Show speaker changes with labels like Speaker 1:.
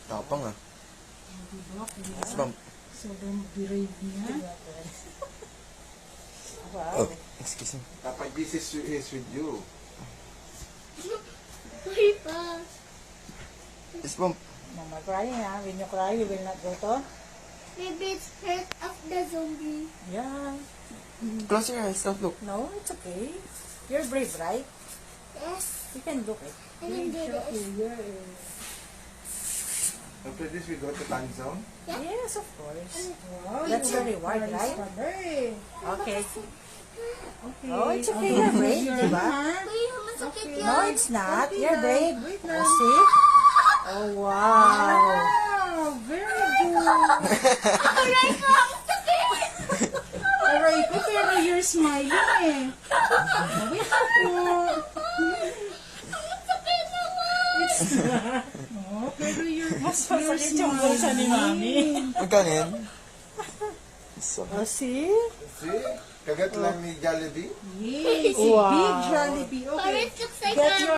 Speaker 1: Tapang ah. Ma'am.
Speaker 2: Sobrang brave niya.
Speaker 1: Oh, excuse me.
Speaker 3: Dapat this is with you.
Speaker 1: Yes, ma'am.
Speaker 2: Mama crying ha. When you cry, you will not go to?
Speaker 4: Maybe it's hurt of the zombie.
Speaker 2: Yeah.
Speaker 1: Close your eyes, don't look.
Speaker 2: No, it's okay. You're brave, right?
Speaker 4: Yes.
Speaker 2: You can look it.
Speaker 4: And then do this.
Speaker 3: After this, we go to time zone.
Speaker 4: Yeah.
Speaker 2: Yes, of course.
Speaker 5: Wow,
Speaker 2: That's the reward, right?
Speaker 5: Hey.
Speaker 2: Okay.
Speaker 5: Okay.
Speaker 2: Oh, it's okay. You're brave, di ba?
Speaker 4: Uy, masakit yan.
Speaker 2: No, it's not. You're brave.
Speaker 5: Wait
Speaker 2: Oh,
Speaker 5: lang.
Speaker 2: see? Oh, wow.
Speaker 5: Wow, very good.
Speaker 4: Aray ko, ang sakit.
Speaker 5: Aray ko, pero you're smiling eh. Wait po.
Speaker 4: Ang sakit naman.
Speaker 5: Oh, pero you're
Speaker 2: Masakit yung bulsa ni Mami.
Speaker 1: Magkano yan? So,
Speaker 2: Oh, see?
Speaker 3: See? Kagat lang ni Jollibee.
Speaker 5: Yes,
Speaker 2: Wow.
Speaker 5: big Jollibee. Okay.
Speaker 4: Parang looks like
Speaker 2: Get
Speaker 4: a
Speaker 2: your